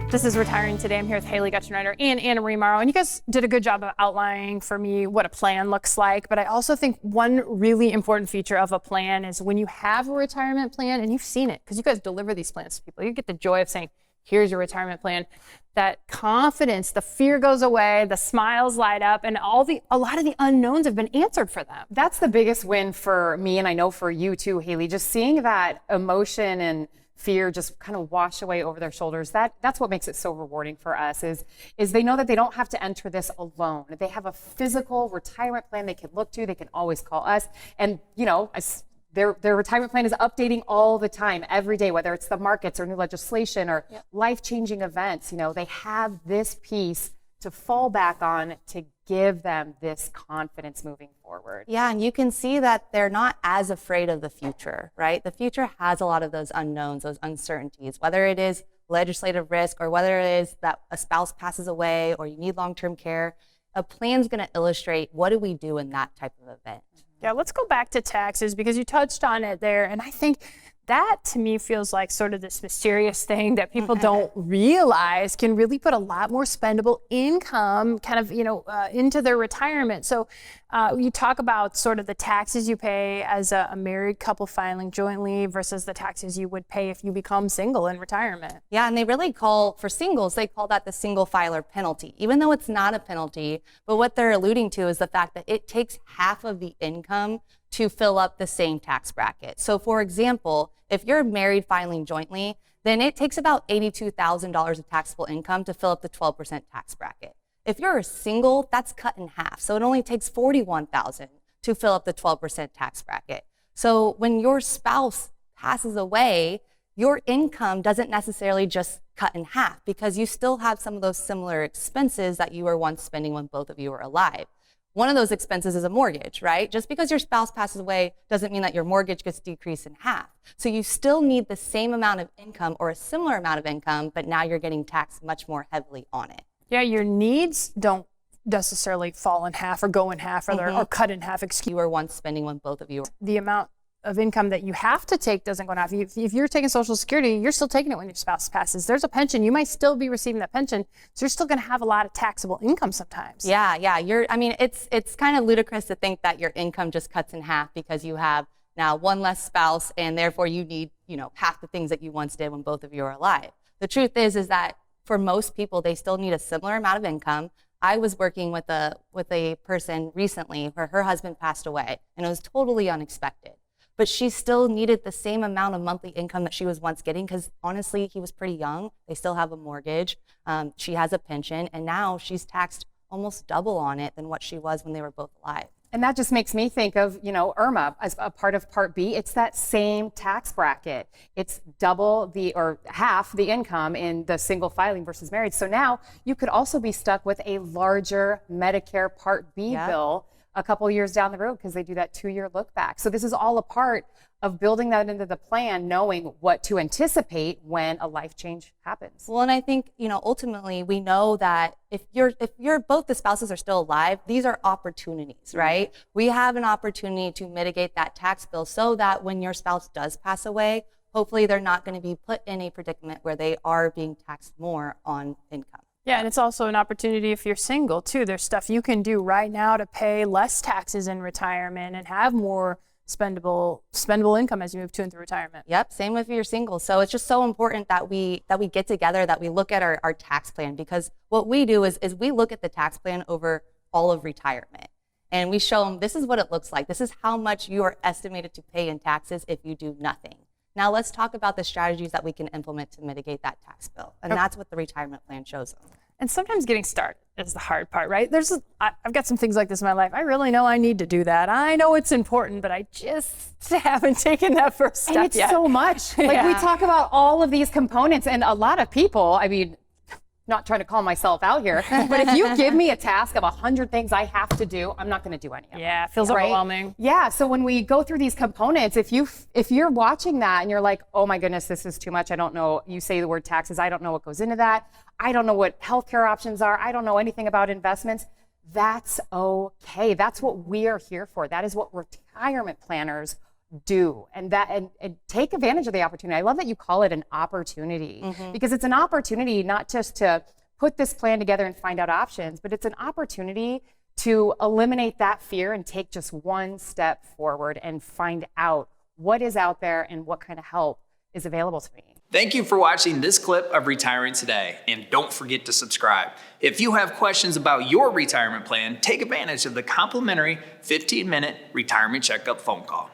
This is Retiring Today. I'm here with Gutschenritter and AnnaMarie Morrow, and you guys did a good job of outlining for me what a plan looks like. But I also think one really important feature of a plan is when you have a retirement plan, and you've seen it because you guys deliver these plans to people, you get the joy of saying, here's your retirement plan. That confidence, the fear goes away, the smiles light up, and a lot of the unknowns have been answered for them. That's the biggest win for me, and I know for you too, Haley, just seeing that emotion and fear just kind of wash away over their shoulders. That's what makes it so rewarding for us is they know that they don't have to enter this alone. They have a physical retirement plan they can look to. They can always call us. And, their retirement plan is updating all the time, every day, whether it's the markets or new legislation or life-changing events. They have this piece to fall back on to give them this confidence moving forward. Yeah, and you can see that they're not as afraid of the future, right? The future has a lot of those unknowns, those uncertainties, whether it is legislative risk or whether it is that a spouse passes away or you need long-term care. A plan's going to illustrate what do we do in that type of event. Yeah, let's go back to taxes because you touched on it there, and I think that to me feels like sort of this mysterious thing that people don't realize can really put a lot more spendable income kind of, into their retirement. So you talk about sort of the taxes you pay as a married couple filing jointly versus the taxes you would pay if you become single in retirement. Yeah, and they really for singles, they call that the single filer penalty, even though it's not a penalty. But what they're alluding to is the fact that it takes half of the income to fill up the same tax bracket. So for example, if you're married filing jointly, then it takes about $82,000 of taxable income to fill up the 12% tax bracket. If you're a single, that's cut in half. So it only takes $41,000 to fill up the 12% tax bracket. So when your spouse passes away, your income doesn't necessarily just cut in half because you still have some of those similar expenses that you were once spending when both of you were alive. One of those expenses is a mortgage, right? Just because your spouse passes away doesn't mean that your mortgage gets decreased in half. So you still need the same amount of income or a similar amount of income, but now you're getting taxed much more heavily on it. Yeah, your needs don't necessarily fall in half or go in half or cut in half. You were once spending when both of you were. The amount of income that you have to take doesn't go in half. If you're taking Social Security, you're still taking it when your spouse passes. There's a pension. You might still be receiving that pension, so you're still going to have a lot of taxable income sometimes. Yeah. It's kind of ludicrous to think that your income just cuts in half because you have now one less spouse, and therefore you need, half the things that you once did when both of you were alive. The truth is that for most people, they still need a similar amount of income. I was working with a person recently where her husband passed away, and it was totally unexpected. But she still needed the same amount of monthly income that she was once getting because honestly, he was pretty young. They still have a mortgage. She has a pension, and now she's taxed almost double on it than what she was when they were both alive. And that just makes me think of, IRMA as a part of Part B. It's that same tax bracket. It's double or half the income in the single filing versus married. So now you could also be stuck with a larger Medicare Part B bill a couple years down the road because they do that 2-year look back. So this is all a part of building that into the plan, knowing what to anticipate when a life change happens. Well, and I think, ultimately we know that if you're both the spouses are still alive, these are opportunities, right? We have an opportunity to mitigate that tax bill so that when your spouse does pass away, hopefully they're not going to be put in a predicament where they are being taxed more on income. Yeah, and it's also an opportunity if you're single too. There's stuff you can do right now to pay less taxes in retirement and have more spendable income as you move to and through retirement. Yep, same if you're single. So it's just so important that we get together, that we look at our tax plan, because what we do is we look at the tax plan over all of retirement. And we show them this is what it looks like. This is how much you are estimated to pay in taxes if you do nothing. Now let's talk about the strategies that we can implement to mitigate that tax bill. And that's what the retirement plan shows them. And sometimes getting started is the hard part, right? I've got some things like this in my life. I really know I need to do that. I know it's important, but I just haven't taken that first step yet. And it's so much. We talk about all of these components, and a lot of people, not trying to call myself out here, but if you give me a task of 100 things I have to do, I'm not going to do any of them. Yeah, it feels overwhelming. Yeah, so when we go through these components, if you're watching that and you're like, oh my goodness, this is too much. I don't know. You say the word taxes. I don't know what goes into that. I don't know what healthcare options are. I don't know anything about investments. That's okay. That's what we are here for. That is what retirement planners do and take advantage of the opportunity. I love that you call it an opportunity because it's an opportunity not just to put this plan together and find out options, but it's an opportunity to eliminate that fear and take just one step forward and find out what is out there and what kind of help is available to me. Thank you for watching this clip of Retirement Today, and don't forget to subscribe. If you have questions about your retirement plan, take advantage of the complimentary 15-minute retirement checkup phone call.